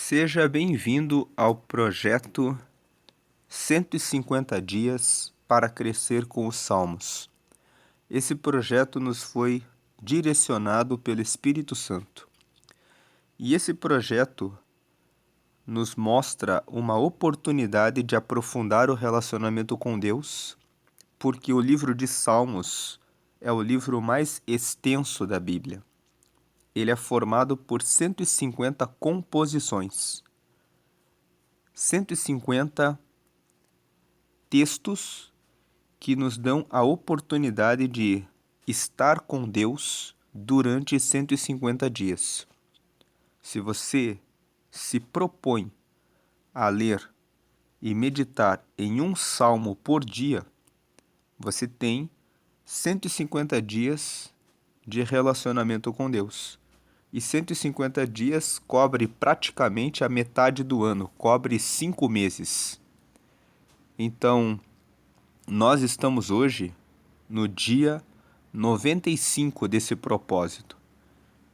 Seja bem-vindo ao projeto 150 Dias para Crescer com os Salmos. Esse projeto nos foi direcionado pelo Espírito Santo. E esse projeto nos mostra uma oportunidade de aprofundar o relacionamento com Deus, porque o livro de Salmos é o livro mais extenso da Bíblia. Ele é formado por 150 composições. 150 textos que nos dão a oportunidade de estar com Deus durante 150 dias. Se você se propõe a ler e meditar em um salmo por dia, você tem 150 dias de relacionamento com Deus. E 150 dias cobre praticamente a metade do ano, cobre 5 meses. Então, nós estamos hoje no dia 95 desse propósito.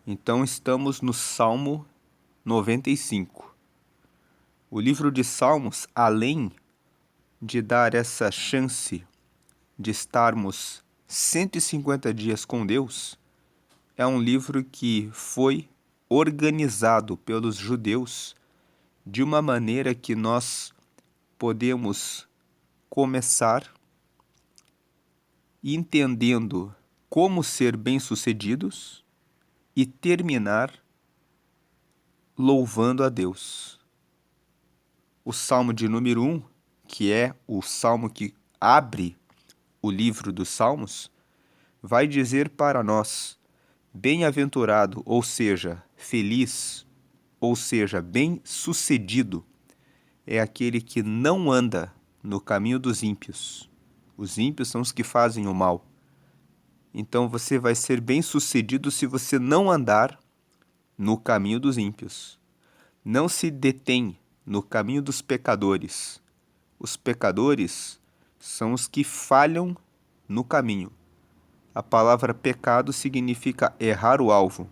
Então, estamos no Salmo 95. O livro de Salmos, além de dar essa chance de estarmos 150 dias com Deus, é um livro que foi organizado pelos judeus de uma maneira que nós podemos começar entendendo como ser bem-sucedidos e terminar louvando a Deus. O Salmo de número 1, que é o salmo que abre o livro dos Salmos, vai dizer para nós: bem-aventurado, ou seja, feliz, ou seja, bem-sucedido, é aquele que não anda no caminho dos ímpios. Os ímpios são os que fazem o mal. Então você vai ser bem-sucedido se você não andar no caminho dos ímpios. Não se detém no caminho dos pecadores. Os pecadores são os que falham no caminho. A palavra pecado significa errar o alvo.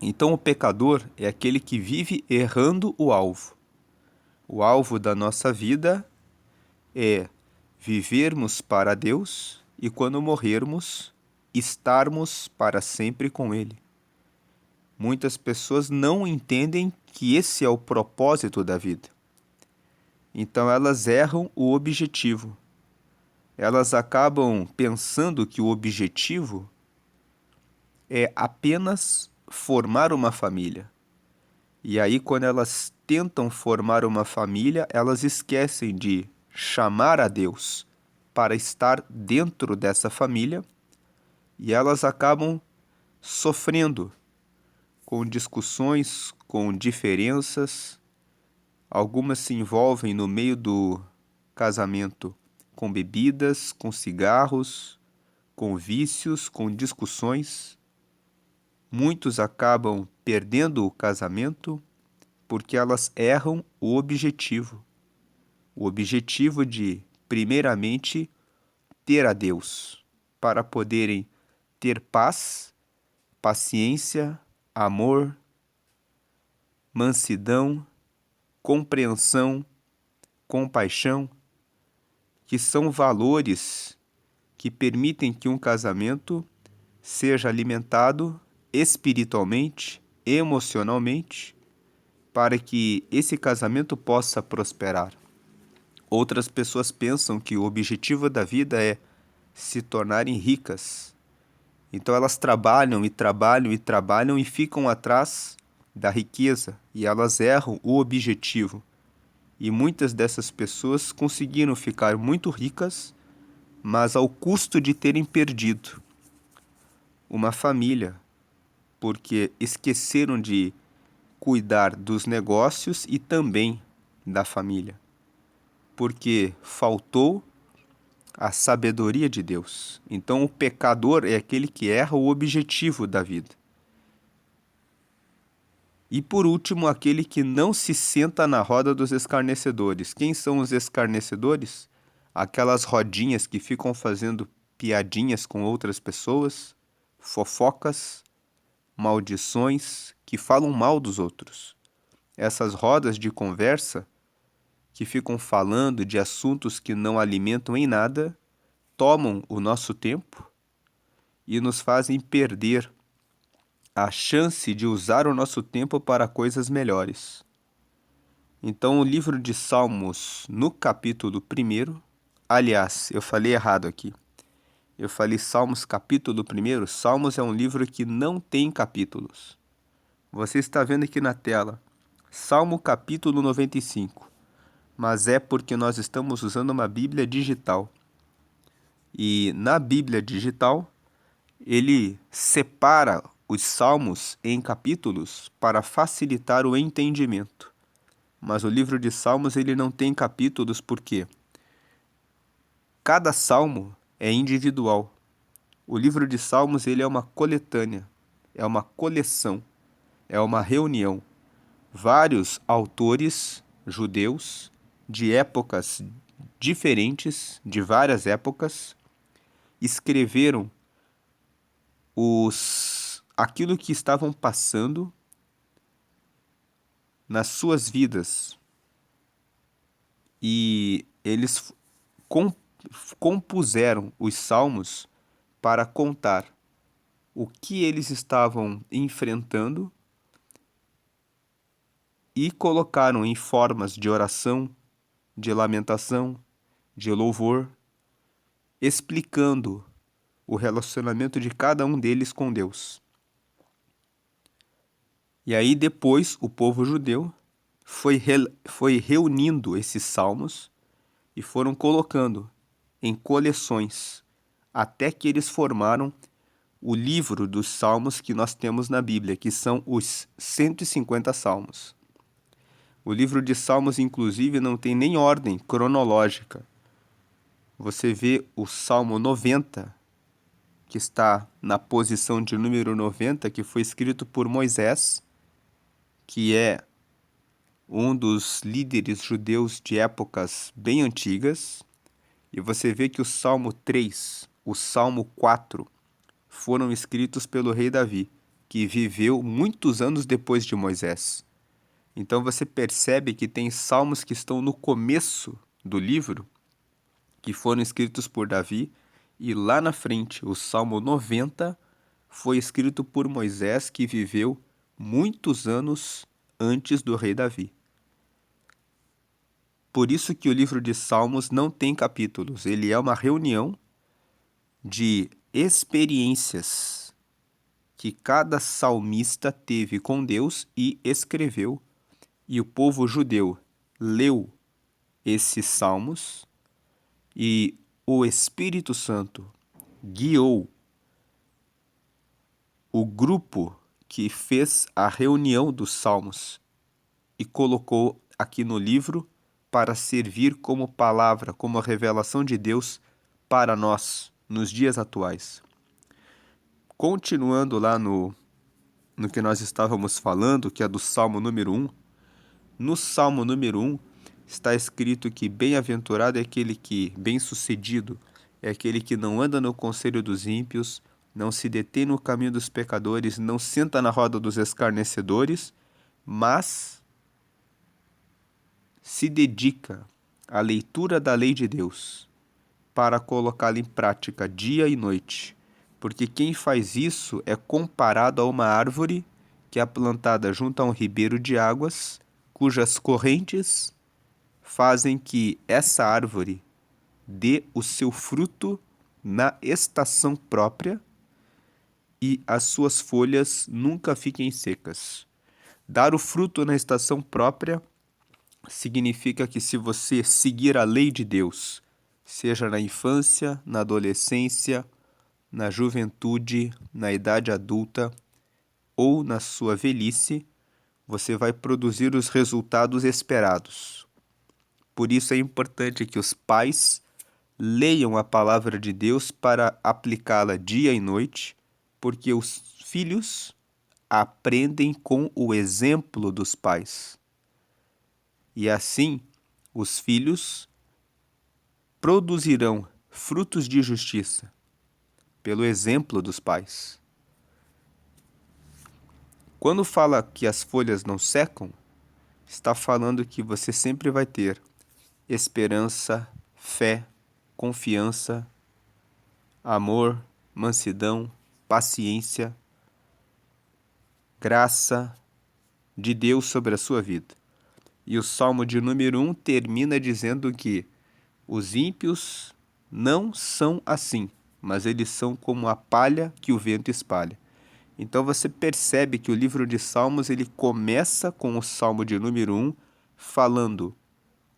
Então o pecador é aquele que vive errando o alvo. O alvo da nossa vida é vivermos para Deus e, quando morrermos, estarmos para sempre com Ele. Muitas pessoas não entendem que esse é o propósito da vida. Então elas erram o objetivo. Elas acabam pensando que o objetivo é apenas formar uma família. E aí, quando elas tentam formar uma família, elas esquecem de chamar a Deus para estar dentro dessa família e elas acabam sofrendo com discussões, com diferenças. Algumas se envolvem no meio do casamento com bebidas, com cigarros, com vícios, com discussões. Muitos acabam perdendo o casamento porque elas erram o objetivo. O objetivo de, primeiramente, ter a Deus, para poderem ter paz, paciência, amor, mansidão, compreensão, compaixão, que são valores que permitem que um casamento seja alimentado espiritualmente, emocionalmente, para que esse casamento possa prosperar. Outras pessoas pensam que o objetivo da vida é se tornarem ricas. Então elas trabalham e trabalham e trabalham e ficam atrás da riqueza e elas erram o objetivo. E muitas dessas pessoas conseguiram ficar muito ricas, mas ao custo de terem perdido uma família, porque esqueceram de cuidar dos negócios e também da família, porque faltou a sabedoria de Deus. Então o pecador é aquele que erra o objetivo da vida. E por último, aquele que não se senta na roda dos escarnecedores. Quem são os escarnecedores? Aquelas rodinhas que ficam fazendo piadinhas com outras pessoas, fofocas, maldições, que falam mal dos outros. essas rodas de conversa que ficam falando de assuntos que não alimentam em nada, tomam o nosso tempo e nos fazem perder a chance de usar o nosso tempo para coisas melhores. Então, o livro de Salmos, no capítulo 1, aliás, eu falei errado aqui. Eu falei Salmos capítulo 1. Salmos é um livro que não tem capítulos. Você está vendo aqui na tela, Salmo capítulo 95. Mas é porque nós estamos usando uma Bíblia digital. E na Bíblia digital, ele separa os salmos em capítulos para facilitar o entendimento. Mas o livro de Salmos ele não tem capítulos porque cada salmo é individual. O livro de Salmos ele é uma coletânea, é uma coleção, é uma reunião. Vários autores judeus de épocas diferentes, de várias épocas, escreveram aquilo que estavam passando nas suas vidas. E eles compuseram os salmos para contar o que eles estavam enfrentando e colocaram em formas de oração, de lamentação, de louvor, explicando o relacionamento de cada um deles com Deus. E aí depois o povo judeu foi reunindo esses salmos e foram colocando em coleções, até que eles formaram o livro dos salmos que nós temos na Bíblia, que são os 150 salmos. O livro de Salmos, inclusive, não tem nem ordem cronológica. Você vê o Salmo 90, que está na posição de número 90, que foi escrito por Moisés, que é um dos líderes judeus de épocas bem antigas. E você vê que o Salmo 3, o Salmo 4, foram escritos pelo rei Davi, que viveu muitos anos depois de Moisés. Então você percebe que tem salmos que estão no começo do livro, que foram escritos por Davi, e lá na frente, o Salmo 90 foi escrito por Moisés, que viveu muitos anos antes do rei Davi. Por isso que o livro de Salmos não tem capítulos, ele é uma reunião de experiências que cada salmista teve com Deus e escreveu, e o povo judeu leu esses salmos e o Espírito Santo guiou o grupo que fez a reunião dos salmos e colocou aqui no livro para servir como palavra, como a revelação de Deus para nós nos dias atuais. Continuando lá no que nós estávamos falando, que é do Salmo número 1, no Salmo número 1 está escrito que bem-aventurado é aquele que, bem-sucedido, é aquele que não anda no conselho dos ímpios, não se detém no caminho dos pecadores, não senta na roda dos escarnecedores, mas se dedica à leitura da lei de Deus para colocá-la em prática dia e noite. Porque quem faz isso é comparado a uma árvore que é plantada junto a um ribeiro de águas, cujas correntes fazem que essa árvore dê o seu fruto na estação própria e as suas folhas nunca fiquem secas. Dar o fruto na estação própria significa que se você seguir a lei de Deus, seja na infância, na adolescência, na juventude, na idade adulta ou na sua velhice, você vai produzir os resultados esperados. Por isso é importante que os pais leiam a palavra de Deus para aplicá-la dia e noite, porque os filhos aprendem com o exemplo dos pais. E assim, os filhos produzirão frutos de justiça pelo exemplo dos pais. Quando fala que as folhas não secam, está falando que você sempre vai ter esperança, fé, confiança, amor, mansidão, paciência, graça de Deus sobre a sua vida. E o Salmo de número 1 termina dizendo que os ímpios não são assim, mas eles são como a palha que o vento espalha. Então você percebe que o livro de Salmos ele começa com o Salmo de número 1 falando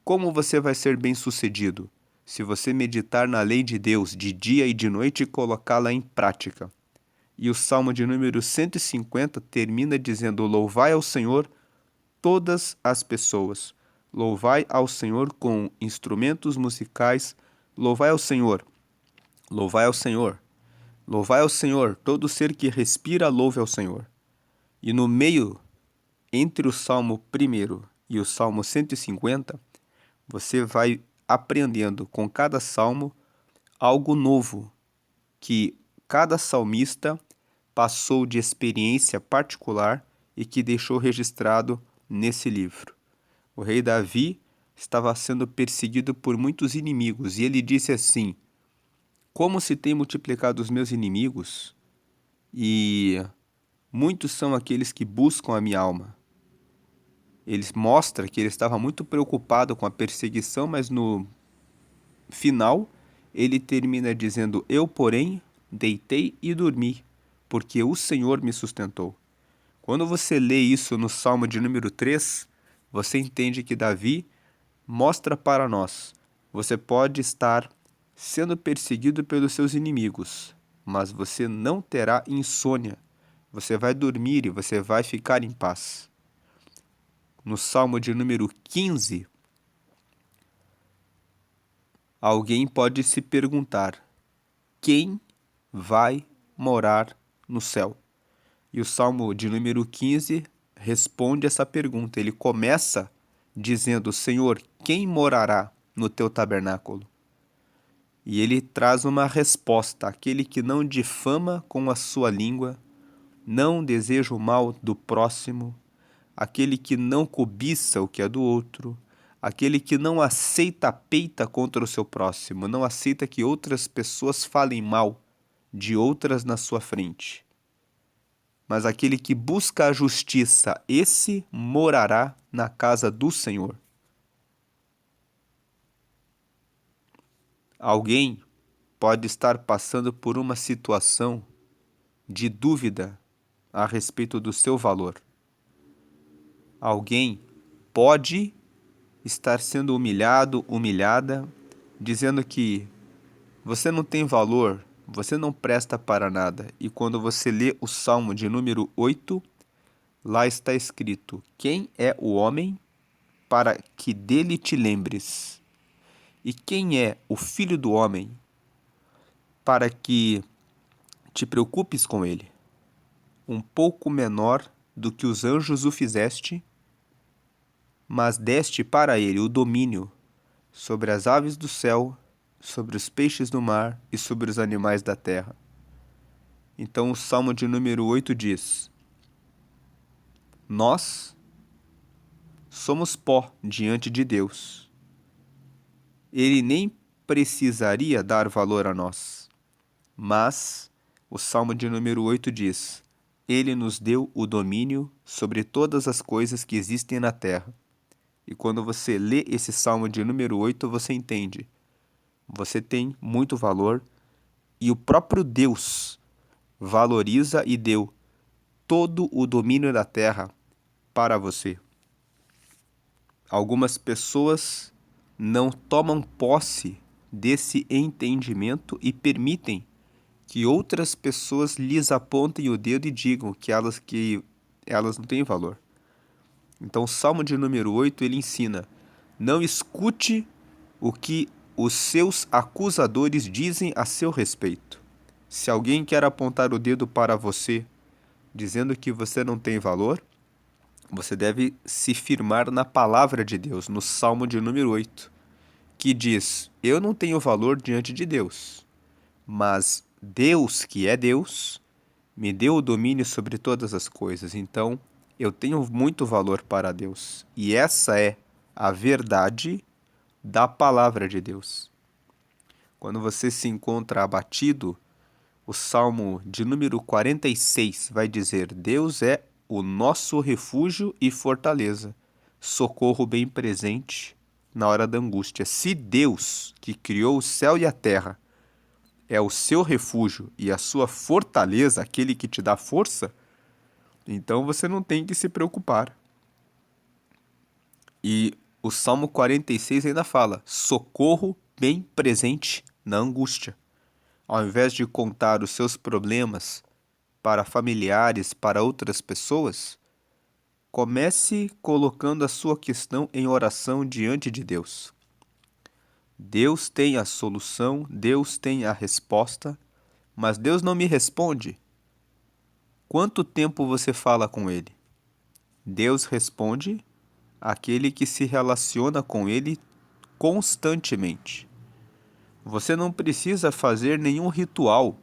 como você vai ser bem-sucedido se você meditar na lei de Deus de dia e de noite e colocá-la em prática. E o Salmo de número 150 termina dizendo: louvai ao Senhor todas as pessoas. Louvai ao Senhor com instrumentos musicais. Louvai ao Senhor. Louvai ao Senhor. Louvai ao Senhor. Todo ser que respira, louve ao Senhor. E no meio, entre o Salmo 1 e o Salmo 150, você vai aprendendo com cada salmo algo novo que cada salmista passou de experiência particular e que deixou registrado nesse livro. O rei Davi estava sendo perseguido por muitos inimigos e ele disse assim: como se tem multiplicado os meus inimigos e muitos são aqueles que buscam a minha alma. Ele mostra que ele estava muito preocupado com a perseguição, mas no final ele termina dizendo: eu, porém, deitei e dormi, porque o Senhor me sustentou. Quando você lê isso no Salmo de número 3, você entende que Davi mostra para nós: você pode estar sendo perseguido pelos seus inimigos, mas você não terá insônia. Você vai dormir e você vai ficar em paz. No Salmo de número 15, alguém pode se perguntar: quem vai morar no céu? E o Salmo de número 15 responde essa pergunta. Ele começa dizendo: Senhor, quem morará no teu tabernáculo? E ele traz uma resposta: aquele que não difama com a sua língua, não deseja o mal do próximo, aquele que não cobiça o que é do outro, aquele que não aceita a peita contra o seu próximo, não aceita que outras pessoas falem mal de outras na sua frente. Mas aquele que busca a justiça, esse morará na casa do Senhor. Alguém pode estar passando por uma situação de dúvida a respeito do seu valor. Alguém pode estar sendo humilhado, humilhada, dizendo que você não tem valor, você não presta para nada. E quando você lê o Salmo de número 8, lá está escrito: quem é o homem para que dele te lembres? E quem é o filho do homem para que te preocupes com ele? Um pouco menor do que os anjos o fizeste, mas deste para ele o domínio sobre as aves do céu, sobre os peixes do mar e sobre os animais da terra. Então o Salmo de número 8 diz: nós somos pó diante de Deus. Ele nem precisaria dar valor a nós. Mas o Salmo de número 8 diz: ele nos deu o domínio sobre todas as coisas que existem na terra. E quando você lê esse Salmo de número 8, você entende: você tem muito valor e o próprio Deus valoriza e deu todo o domínio da terra para você. Algumas pessoas não tomam posse desse entendimento e permitem que outras pessoas lhes apontem o dedo e digam que elas não têm valor. Então o Salmo de número 8, ele ensina: não escute o que os seus acusadores dizem a seu respeito. Se alguém quer apontar o dedo para você, dizendo que você não tem valor, você deve se firmar na palavra de Deus, no Salmo de número 8, que diz: eu não tenho valor diante de Deus, mas Deus, que é Deus, me deu o domínio sobre todas as coisas. Então, eu tenho muito valor para Deus. E essa é a verdade da palavra de Deus. Quando você se encontra abatido, o Salmo de número 46 vai dizer: Deus é o nosso refúgio e fortaleza, socorro bem presente na hora da angústia. Se Deus, que criou o céu e a terra, é o seu refúgio e a sua fortaleza, aquele que te dá força, então você não tem que se preocupar. E o Salmo 46 ainda fala: socorro bem presente na angústia. Ao invés de contar os seus problemas para familiares, para outras pessoas, comece colocando a sua questão em oração diante de Deus. Deus tem a solução, Deus tem a resposta, mas Deus não me responde. Quanto tempo você fala com Ele? Deus responde àquele que se relaciona com Ele constantemente. Você não precisa fazer nenhum ritual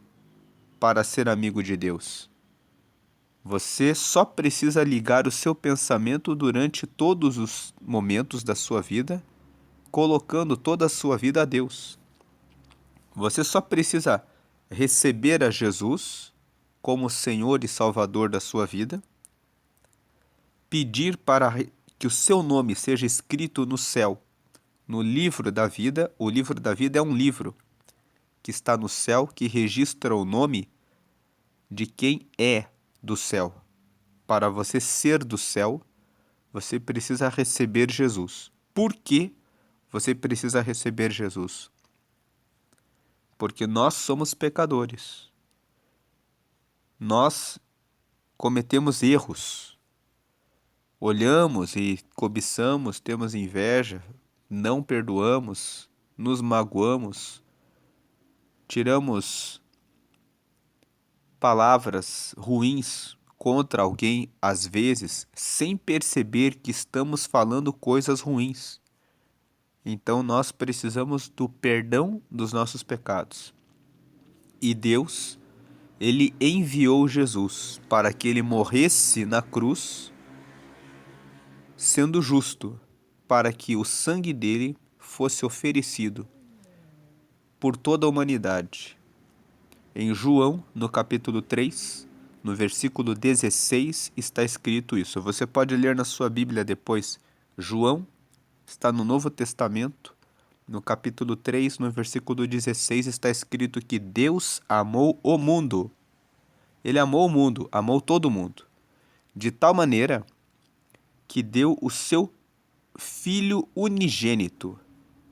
para ser amigo de Deus. Você só precisa ligar o seu pensamento durante todos os momentos da sua vida, colocando toda a sua vida a Deus. Você só precisa receber a Jesus como Senhor e Salvador da sua vida, pedir para que o seu nome seja escrito no céu, no livro da vida. O livro da vida é um livro que está no céu, que registra o nome de quem é do céu. Para você ser do céu, você precisa receber Jesus. Por que você precisa receber Jesus? Porque nós somos pecadores. Nós cometemos erros. Olhamos e cobiçamos, temos inveja, não perdoamos, nos magoamos, tiramos palavras ruins contra alguém, às vezes, sem perceber que estamos falando coisas ruins. Então nós precisamos do perdão dos nossos pecados. E Deus, Ele enviou Jesus para que Ele morresse na cruz, sendo justo, para que o sangue dele fosse oferecido por toda a humanidade. Em João, no capítulo 3, no versículo 16, está escrito isso. Você pode ler na sua Bíblia depois. João está no Novo Testamento, no capítulo 3, no versículo 16, está escrito que Deus amou o mundo. Ele amou o mundo, amou todo mundo, de tal maneira que deu o seu Filho unigênito,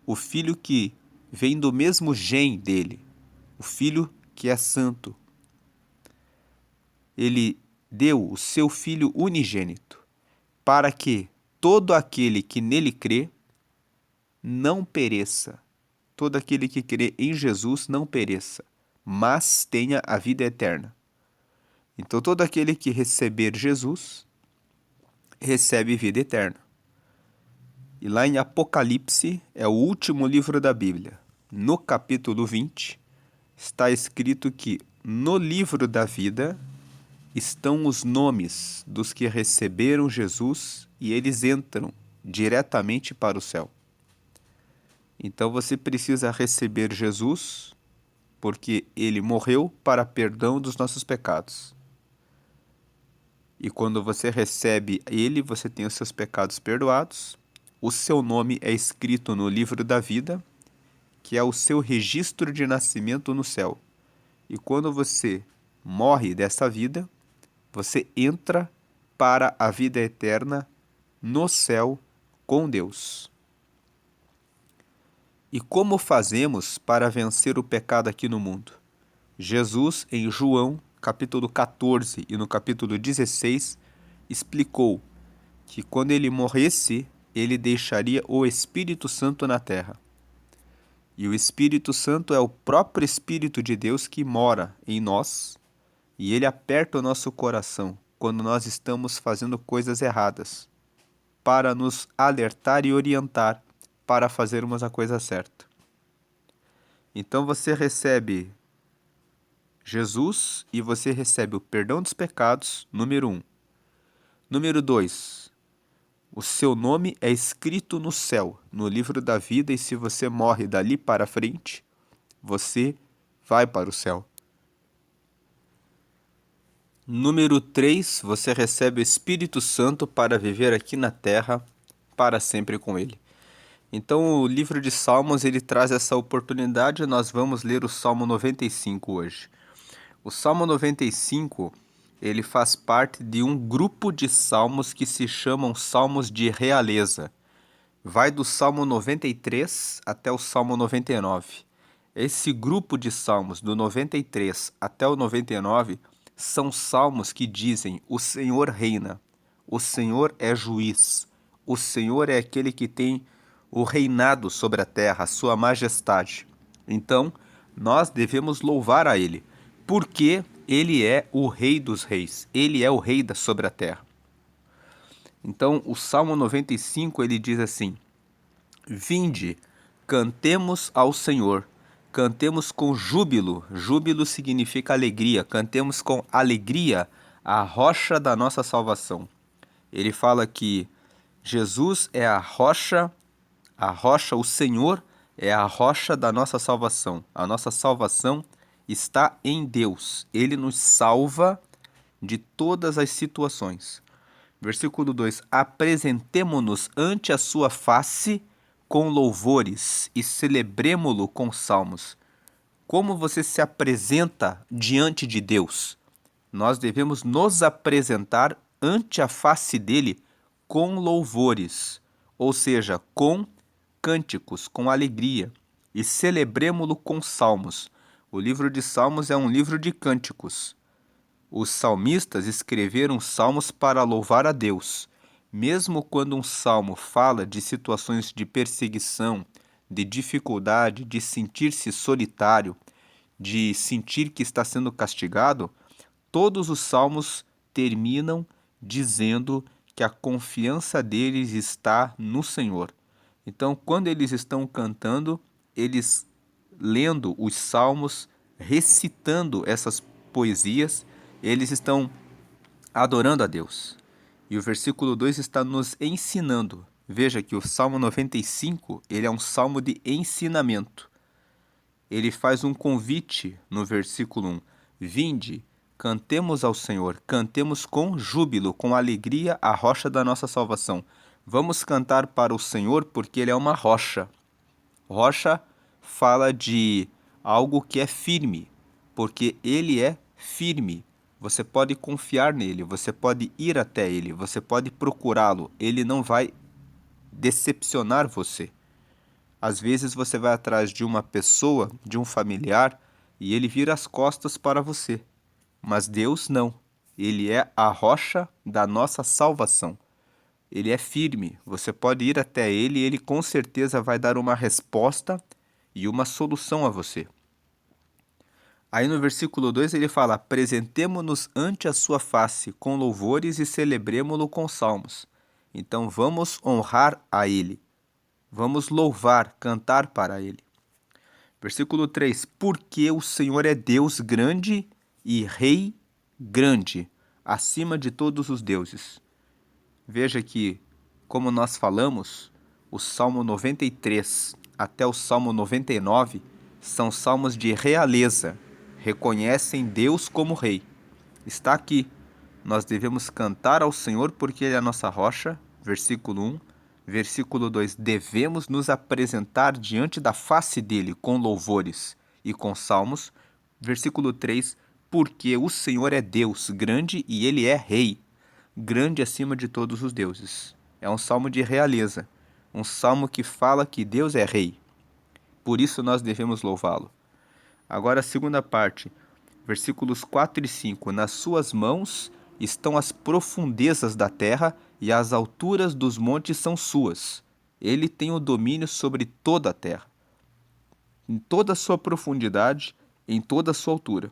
o Filho que vem do mesmo gen dele, o Filho que é santo. Ele deu o seu Filho unigênito para que todo aquele que nele crê não pereça. Todo aquele que crê em Jesus não pereça, mas tenha a vida eterna. Então todo aquele que receber Jesus recebe vida eterna. E lá em Apocalipse, é o último livro da Bíblia, no capítulo 20, está escrito que no livro da vida estão os nomes dos que receberam Jesus e eles entram diretamente para o céu. Então você precisa receber Jesus porque ele morreu para perdão dos nossos pecados. E quando você recebe ele, você tem os seus pecados perdoados. O seu nome é escrito no livro da vida, que é o seu registro de nascimento no céu. E quando você morre dessa vida, você entra para a vida eterna no céu com Deus. E como fazemos para vencer o pecado aqui no mundo? Jesus, em João, capítulo 14 e no capítulo 16, explicou que quando ele morresse, ele deixaria o Espírito Santo na terra. E o Espírito Santo é o próprio Espírito de Deus que mora em nós, e ele aperta o nosso coração quando nós estamos fazendo coisas erradas, para nos alertar e orientar para fazermos a coisa certa. Então você recebe Jesus e você recebe o perdão dos pecados, número 1. Número 2. O seu nome é escrito no céu, no livro da vida, e se você morre dali para frente, você vai para o céu. Número 3. Você recebe o Espírito Santo para viver aqui na terra para sempre com ele. Então, o livro de Salmos, ele traz essa oportunidade. Nós vamos ler o Salmo 95 hoje. O Salmo 95, ele faz parte de um grupo de salmos que se chamam Salmos de Realeza. Vai do Salmo 93 até o Salmo 99. Esse grupo de salmos, do 93 até o 99, são salmos que dizem: o Senhor reina, o Senhor é juiz, o Senhor é aquele que tem o reinado sobre a terra, a sua majestade. Então, nós devemos louvar a Ele, porque Ele é o Rei dos Reis, Ele é o Rei sobre a terra. Então, o Salmo 95, ele diz assim: Vinde, cantemos ao Senhor, cantemos com júbilo. Júbilo significa alegria. Cantemos com alegria a rocha da nossa salvação. Ele fala que Jesus é a rocha, o Senhor é a rocha da nossa salvação. A nossa salvação está em Deus. Ele nos salva de todas as situações. Versículo 2: Apresentemo-nos ante a sua face com louvores e celebremo-lo com salmos. Como você se apresenta diante de Deus? Nós devemos nos apresentar ante a face dele com louvores, ou seja, com cânticos, com alegria, e celebremo-lo com salmos. O livro de Salmos é um livro de cânticos. Os salmistas escreveram salmos para louvar a Deus. Mesmo quando um salmo fala de situações de perseguição, de dificuldade, de sentir-se solitário, de sentir que está sendo castigado, todos os salmos terminam dizendo que a confiança deles está no Senhor. Então, quando eles estão cantando, eles lendo os salmos, recitando essas poesias, eles estão adorando a Deus. E o versículo 2 está nos ensinando. Veja que o Salmo 95, ele é um salmo de ensinamento. Ele faz um convite no versículo 1. Vinde, cantemos ao Senhor, cantemos com júbilo, com alegria a rocha da nossa salvação. Vamos cantar para o Senhor porque ele é uma rocha. Rocha fala de algo que é firme, porque ele é firme. Você pode confiar nele, você pode ir até ele, você pode procurá-lo. Ele não vai decepcionar você. Às vezes você vai atrás de uma pessoa, de um familiar, e ele vira as costas para você. Mas Deus não. Ele é a rocha da nossa salvação. Ele é firme. Você pode ir até ele e ele com certeza vai dar uma resposta e uma solução a você. Aí no versículo 2 ele fala: apresentemo-nos ante a sua face com louvores e celebremo-lo com salmos. Então vamos honrar a ele. Vamos louvar, cantar para ele. Versículo 3: porque o Senhor é Deus grande e Rei grande, acima de todos os deuses. Veja que, como nós falamos, o Salmo 93 até o Salmo 99 são salmos de realeza, reconhecem Deus como Rei. Está aqui, nós devemos cantar ao Senhor porque Ele é a nossa rocha, versículo 1. Versículo 2, devemos nos apresentar diante da face dele com louvores e com salmos. Versículo 3, porque o Senhor é Deus grande e ele é Rei, grande acima de todos os deuses. É um salmo de realeza, um salmo que fala que Deus é Rei. Por isso nós devemos louvá-lo. Agora a segunda parte, versículos 4 e 5. Nas suas mãos estão as profundezas da terra e as alturas dos montes são suas. Ele tem o domínio sobre toda a terra, em toda a sua profundidade, em toda a sua altura.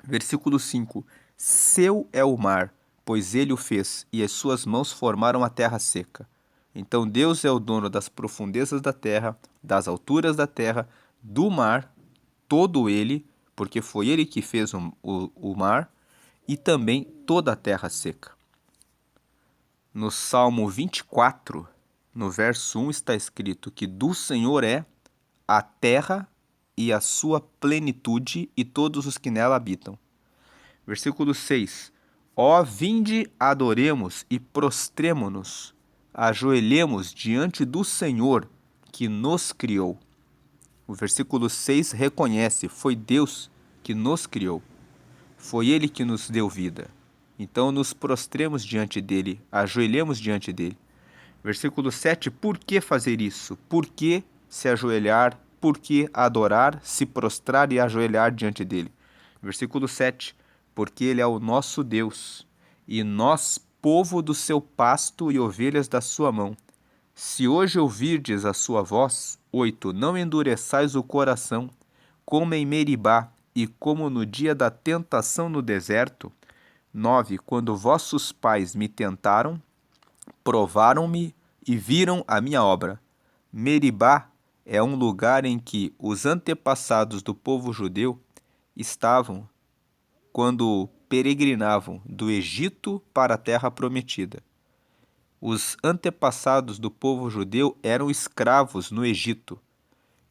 Versículo 5. Seu é o mar, pois ele o fez, e as suas mãos formaram a terra seca. Então Deus é o dono das profundezas da terra, das alturas da terra, do mar, todo ele, porque foi ele que fez o mar, e também toda a terra seca. No Salmo 24, no verso 1, está escrito que do Senhor é a terra e a sua plenitude e todos os que nela habitam. Versículo 6. Ó, vinde, adoremos e prostremo-nos, ajoelhemos diante do Senhor que nos criou. O versículo 6 reconhece, foi Deus que nos criou. Foi Ele que nos deu vida. Então nos prostremos diante dele, ajoelhemos diante dele. Versículo 7, por que fazer isso? Por que se ajoelhar? Por que adorar, se prostrar e ajoelhar diante dele? Versículo 7, porque ele é o nosso Deus, e nós, povo do seu pasto e ovelhas da sua mão. Se hoje ouvirdes a sua voz, 8, não endureçais o coração, como em Meribá, e como no dia da tentação no deserto. 9, quando vossos pais me tentaram, provaram-me e viram a minha obra. Meribá é um lugar em que os antepassados do povo judeu estavam quando peregrinavam do Egito para a terra prometida. Os antepassados do povo judeu eram escravos no Egito,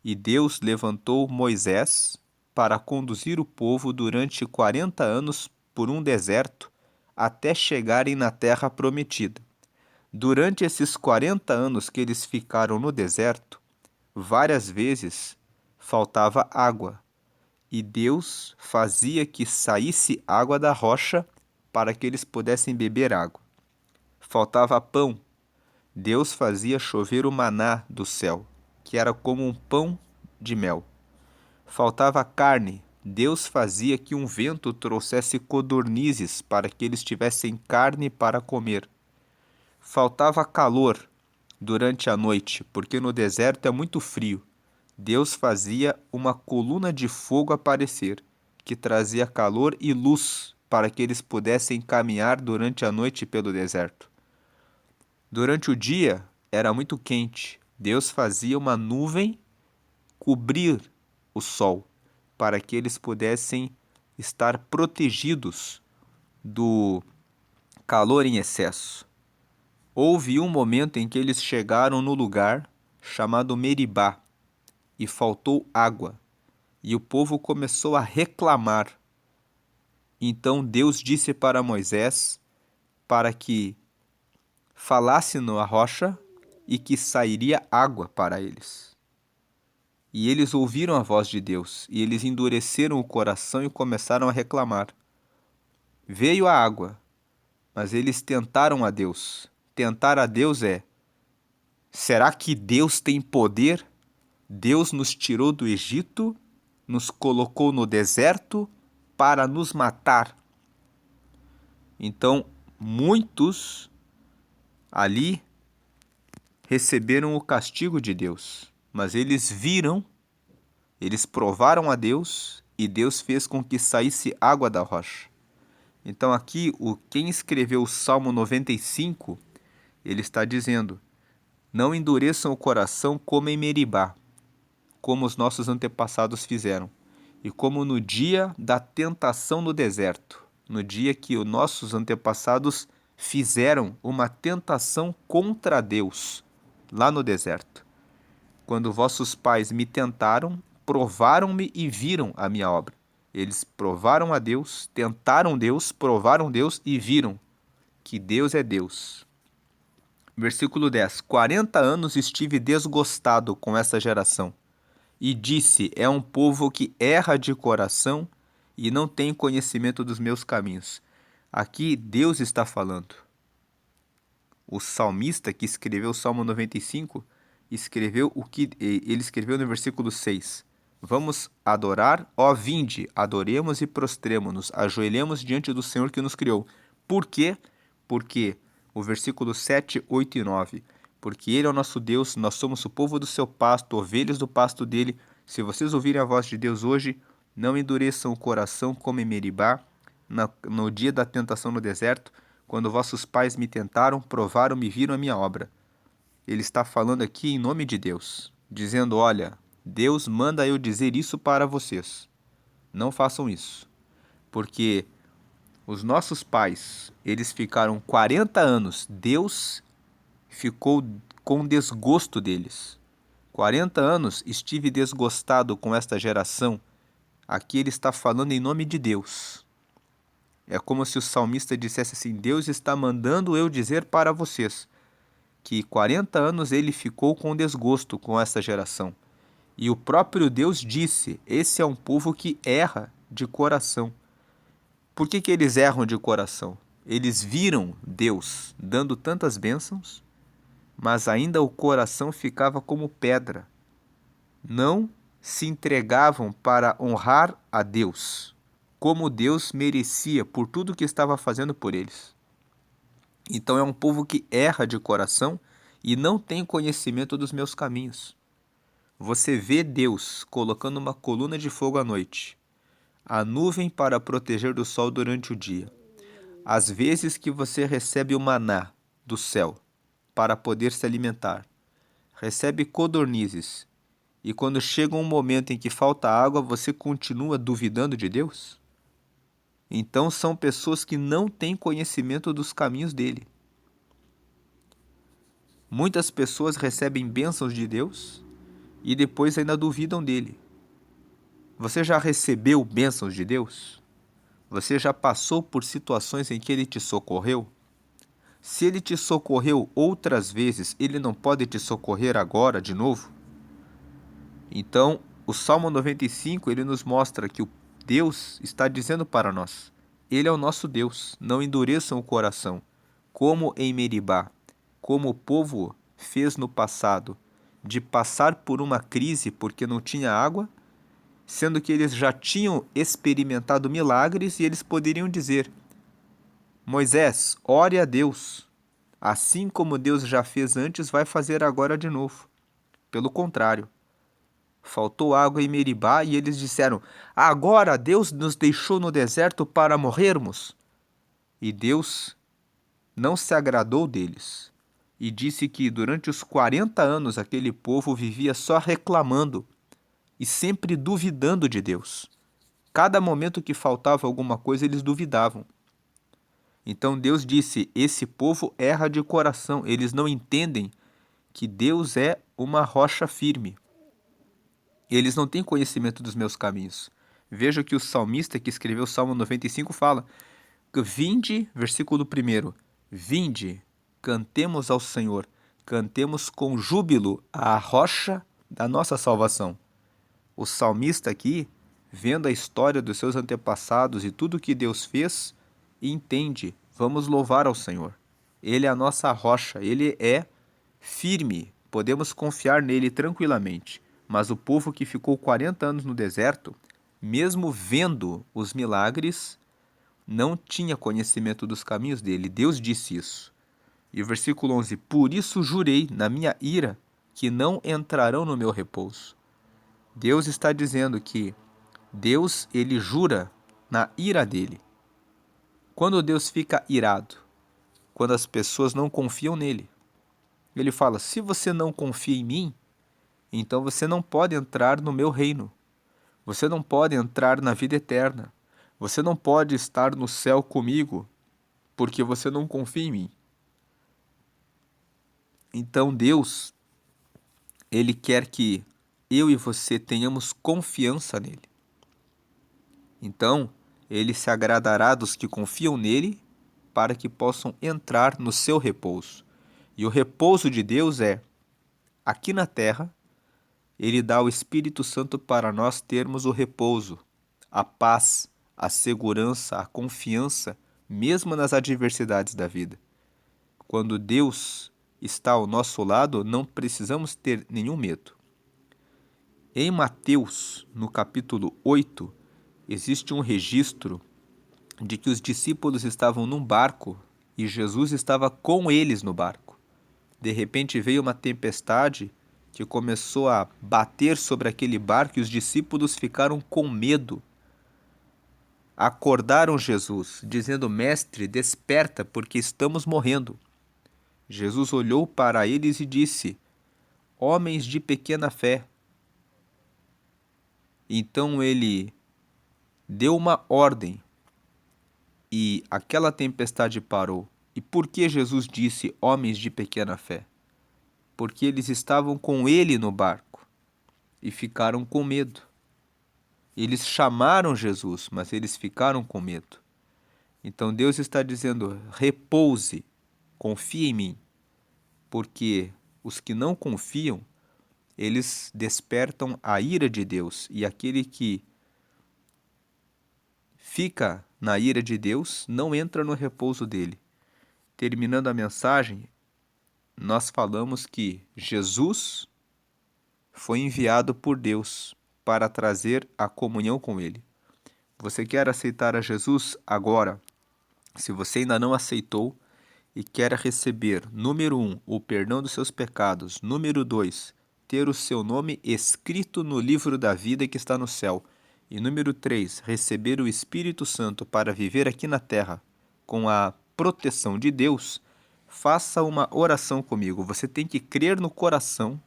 e Deus levantou Moisés para conduzir o povo durante 40 anos por um deserto até chegarem na terra prometida. Durante esses 40 anos que eles ficaram no deserto, várias vezes faltava água, e Deus fazia que saísse água da rocha para que eles pudessem beber água. Faltava pão, Deus fazia chover o maná do céu, que era como um pão de mel. Faltava carne, Deus fazia que um vento trouxesse codornizes para que eles tivessem carne para comer. Faltava calor durante a noite, porque no deserto é muito frio. Deus fazia uma coluna de fogo aparecer, que trazia calor e luz para que eles pudessem caminhar durante a noite pelo deserto. Durante o dia era muito quente. Deus fazia uma nuvem cobrir o sol, para que eles pudessem estar protegidos do calor em excesso. Houve um momento em que eles chegaram no lugar chamado Meribá e faltou água, e o povo começou a reclamar. Então Deus disse para Moisés para que falasse na rocha e que sairia água para eles. E eles ouviram a voz de Deus, e eles endureceram o coração e começaram a reclamar. Veio a água, mas eles tentaram a Deus. Tentar a Deus é: será que Deus tem poder? Deus nos tirou do Egito, nos colocou no deserto para nos matar. Então, muitos ali receberam o castigo de Deus, mas eles viram, eles provaram a Deus e Deus fez com que saísse água da rocha. Então aqui, quem escreveu o Salmo 95, ele está dizendo: não endureçam o coração como em Meribá, como os nossos antepassados fizeram, e como no dia da tentação no deserto, no dia que os nossos antepassados fizeram uma tentação contra Deus, lá no deserto. Quando vossos pais me tentaram, provaram-me e viram a minha obra. Eles provaram a Deus, tentaram Deus, provaram Deus e viram que Deus é Deus. Versículo 10. 40 anos estive desgostado com essa geração, e disse: é um povo que erra de coração e não tem conhecimento dos meus caminhos. Aqui Deus está falando. O salmista que escreveu o Salmo 95 escreveu o que ele escreveu no versículo 6. Vamos adorar, ó vinde, adoremos e prostremo-nos, ajoelhemos diante do Senhor que nos criou. Por quê? Porque o versículo 7, 8 e 9. Porque Ele é o nosso Deus, nós somos o povo do seu pasto, ovelhas do pasto dele. Se vocês ouvirem a voz de Deus hoje, não endureçam o coração como em Meribá, no dia da tentação no deserto, quando vossos pais me tentaram, provaram-me e viram a minha obra. Ele está falando aqui em nome de Deus, dizendo: olha, Deus manda eu dizer isso para vocês. Não façam isso, porque Os nossos pais, eles ficaram 40 anos. Deus ficou com desgosto deles. 40 anos estive desgostado com esta geração. Aqui ele está falando em nome de Deus. É como se o salmista dissesse assim: Deus está mandando eu dizer para vocês que 40 anos ele ficou com desgosto com esta geração. E o próprio Deus disse: esse é um povo que erra de coração. Por que eles erram de coração? Eles viram Deus dando tantas bênçãos, mas ainda o coração ficava como pedra. Não se entregavam para honrar a Deus, como Deus merecia por tudo que estava fazendo por eles. Então é um povo que erra de coração e não tem conhecimento dos meus caminhos. Você vê Deus colocando uma coluna de fogo à noite, a nuvem para proteger do sol durante o dia. Às vezes que você recebe o maná do céu para poder se alimentar, recebe codornizes, e quando chega um momento em que falta água, você continua duvidando de Deus? Então são pessoas que não têm conhecimento dos caminhos dele. Muitas pessoas recebem bênçãos de Deus e depois ainda duvidam dele. Você já recebeu bênçãos de Deus? Você já passou por situações em que ele te socorreu? Se ele te socorreu outras vezes, ele não pode te socorrer agora de novo? Então, o Salmo 95, ele nos mostra que o Deus está dizendo para nós: ele é o nosso Deus, não endureçam o coração, como em Meribá, como o povo fez no passado, de passar por uma crise porque não tinha água, sendo que eles já tinham experimentado milagres e eles poderiam dizer: Moisés, ore a Deus, assim como Deus já fez antes, vai fazer agora de novo. Pelo contrário, faltou água em Meribá e eles disseram: agora Deus nos deixou no deserto para morrermos. E Deus não se agradou deles e disse que durante os 40 anos aquele povo vivia só reclamando e sempre duvidando de Deus. Cada momento que faltava alguma coisa, eles duvidavam. Então Deus disse: esse povo erra de coração, eles não entendem que Deus é uma rocha firme. Eles não têm conhecimento dos meus caminhos. Veja que o salmista que escreveu o Salmo 95 fala: vinde, versículo 1, vinde, cantemos ao Senhor, cantemos com júbilo à rocha da nossa salvação. O salmista aqui, vendo a história dos seus antepassados e tudo que Deus fez, entende: vamos louvar ao Senhor. Ele é a nossa rocha, ele é firme, podemos confiar nele tranquilamente. Mas o povo que ficou 40 anos no deserto, mesmo vendo os milagres, não tinha conhecimento dos caminhos dele. Deus disse isso. E o versículo 11: por isso jurei na minha ira que não entrarão no meu repouso. Deus está dizendo que Deus, ele jura na ira dele. Quando Deus fica irado, quando as pessoas não confiam nele, ele fala: se você não confia em mim, então você não pode entrar no meu reino. Você não pode entrar na vida eterna. Você não pode estar no céu comigo, porque você não confia em mim. Então Deus, ele quer que eu e você tenhamos confiança nele. Então, ele se agradará dos que confiam nele para que possam entrar no seu repouso. E o repouso de Deus é, aqui na terra, ele dá o Espírito Santo para nós termos o repouso, a paz, a segurança, a confiança, mesmo nas adversidades da vida. Quando Deus está ao nosso lado, não precisamos ter nenhum medo. Em Mateus, no capítulo 8, existe um registro de que os discípulos estavam num barco e Jesus estava com eles no barco. De repente veio uma tempestade que começou a bater sobre aquele barco e os discípulos ficaram com medo. Acordaram Jesus, dizendo: Mestre, desperta, porque estamos morrendo. Jesus olhou para eles e disse: Homens de pequena fé. Então ele deu uma ordem e aquela tempestade parou. E por que Jesus disse homens de pequena fé? Porque eles estavam com ele no barco e ficaram com medo. Eles chamaram Jesus, mas eles ficaram com medo. Então Deus está dizendo: repouse, confie em mim, porque os que não confiam, eles despertam a ira de Deus, e aquele que fica na ira de Deus não entra no repouso dele. Terminando a mensagem, nós falamos que Jesus foi enviado por Deus para trazer a comunhão com ele. Você quer aceitar a Jesus agora? Se você ainda não aceitou e quer receber, número 1, o perdão dos seus pecados, número 2, ter o seu nome escrito no livro da vida que está no céu, e número 3, receber o Espírito Santo para viver aqui na terra com a proteção de Deus, faça uma oração comigo. Você tem que crer no coração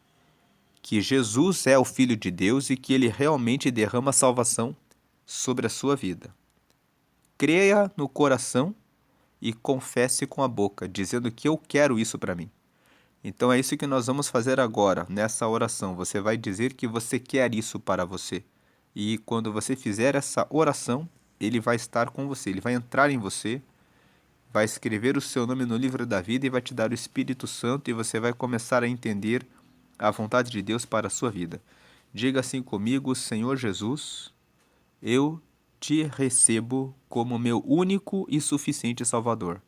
que Jesus é o Filho de Deus e que ele realmente derrama salvação sobre a sua vida. Creia no coração e confesse com a boca, dizendo que eu quero isso para mim. Então é isso que nós vamos fazer agora, nessa oração. Você vai dizer que você quer isso para você. E quando você fizer essa oração, ele vai estar com você, ele vai entrar em você, vai escrever o seu nome no livro da vida e vai te dar o Espírito Santo e você vai começar a entender a vontade de Deus para a sua vida. Diga assim comigo: Senhor Jesus, eu te recebo como meu único e suficiente Salvador.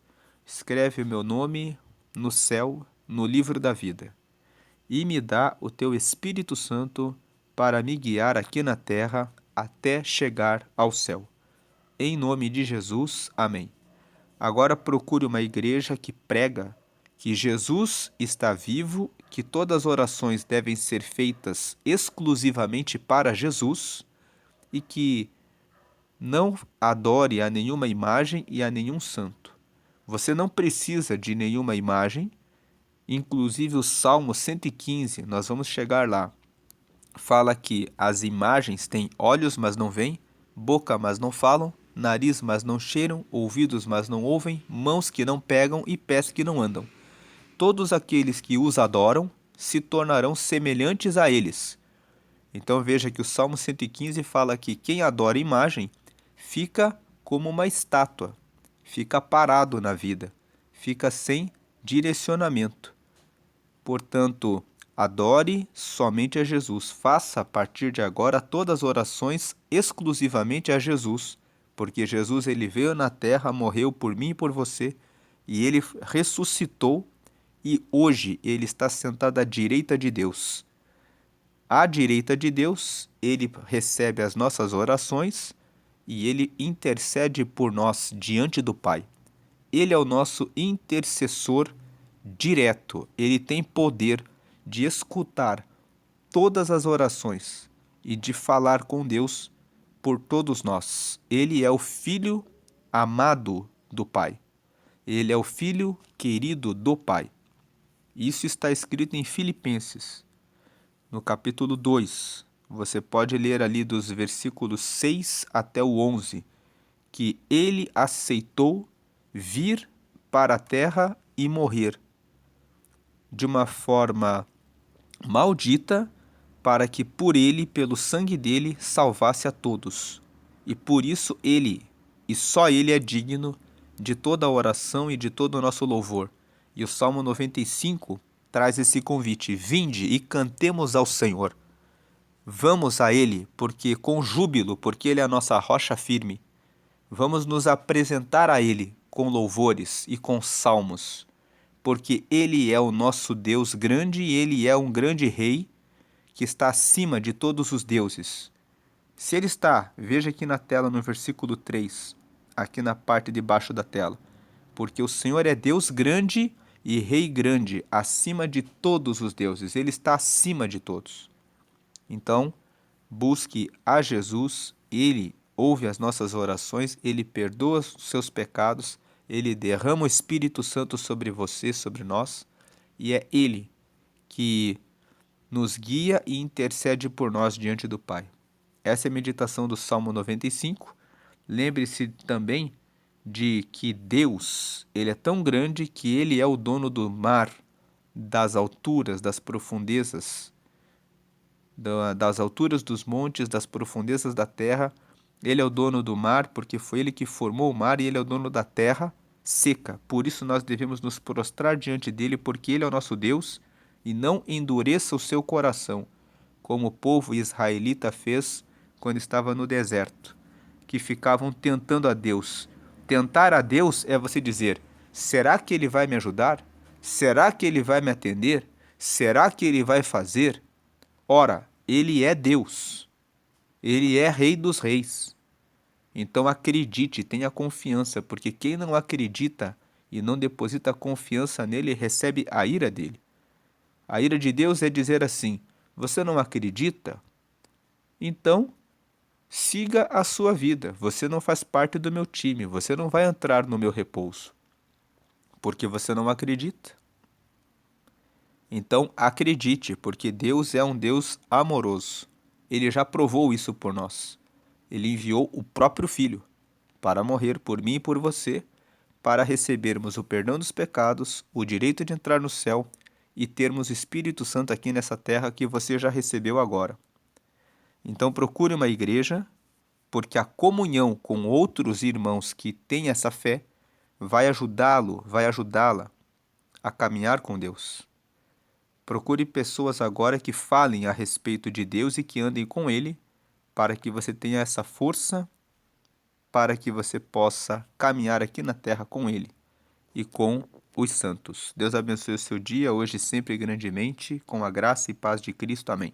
Escreve o meu nome no céu, no livro da vida, e me dá o teu Espírito Santo para me guiar aqui na terra até chegar ao céu. Em nome de Jesus, amém. Agora procure uma igreja que prega que Jesus está vivo, que todas as orações devem ser feitas exclusivamente para Jesus e que não adore a nenhuma imagem e a nenhum santo. Você não precisa de nenhuma imagem, inclusive o Salmo 115, nós vamos chegar lá. Fala que as imagens têm olhos, mas não veem, boca, mas não falam, nariz, mas não cheiram, ouvidos, mas não ouvem, mãos que não pegam e pés que não andam. Todos aqueles que os adoram se tornarão semelhantes a eles. Então veja que o Salmo 115 fala que quem adora imagem fica como uma estátua, fica parado na vida, fica sem direcionamento. Portanto, adore somente a Jesus. Faça a partir de agora todas as orações exclusivamente a Jesus, porque Jesus ele veio na terra, morreu por mim e por você, e ele ressuscitou e hoje ele está sentado à direita de Deus. À direita de Deus, ele recebe as nossas orações e ele intercede por nós diante do Pai. Ele é o nosso intercessor direto. Ele tem poder de escutar todas as orações e de falar com Deus por todos nós. Ele é o Filho amado do Pai. Ele é o Filho querido do Pai. Isso está escrito em Filipenses, no capítulo 2. Você pode ler ali dos versículos 6 até o 11, que ele aceitou vir para a terra e morrer de uma forma maldita, para que por ele, pelo sangue dele, salvasse a todos. E por isso ele, e só ele é digno de toda a oração e de todo o nosso louvor. E o Salmo 95 traz esse convite: vinde e cantemos ao Senhor. Vamos a ele, porque com júbilo, porque ele é a nossa rocha firme. Vamos nos apresentar a ele com louvores e com salmos, porque ele é o nosso Deus grande e ele é um grande rei que está acima de todos os deuses. Se ele está, veja aqui na tela no versículo 3, aqui na parte de baixo da tela, porque o Senhor é Deus grande e rei grande, acima de todos os deuses, ele está acima de todos. Então, busque a Jesus, ele ouve as nossas orações, ele perdoa os seus pecados, ele derrama o Espírito Santo sobre você, sobre nós, e é ele que nos guia e intercede por nós diante do Pai. Essa é a meditação do Salmo 95. Lembre-se também de que Deus, ele é tão grande que ele é o dono do mar, das alturas, das profundezas, das alturas dos montes, das profundezas da terra. Ele é o dono do mar, porque foi ele que formou o mar, e ele é o dono da terra seca. Por isso nós devemos nos prostrar diante dele, porque ele é o nosso Deus, e não endureça o seu coração, como o povo israelita fez quando estava no deserto, que ficavam tentando a Deus. Tentar a Deus é você dizer: será que ele vai me ajudar? Será que ele vai me atender? Será que ele vai fazer? Ora, ele é Deus. Ele é Rei dos Reis. Então acredite, tenha confiança, porque quem não acredita e não deposita confiança nele recebe a ira dele. A ira de Deus é dizer assim: você não acredita? Então siga a sua vida. Você não faz parte do meu time, você não vai entrar no meu repouso, porque você não acredita. Então acredite, porque Deus é um Deus amoroso. Ele já provou isso por nós. Ele enviou o próprio Filho para morrer por mim e por você, para recebermos o perdão dos pecados, o direito de entrar no céu e termos o Espírito Santo aqui nessa terra que você já recebeu agora. Então procure uma igreja, porque a comunhão com outros irmãos que têm essa fé vai ajudá-lo, vai ajudá-la a caminhar com Deus. Procure pessoas agora que falem a respeito de Deus e que andem com Ele, para que você tenha essa força, para que você possa caminhar aqui na terra com Ele e com os santos. Deus abençoe o seu dia, hoje e sempre grandemente, com a graça e paz de Cristo. Amém.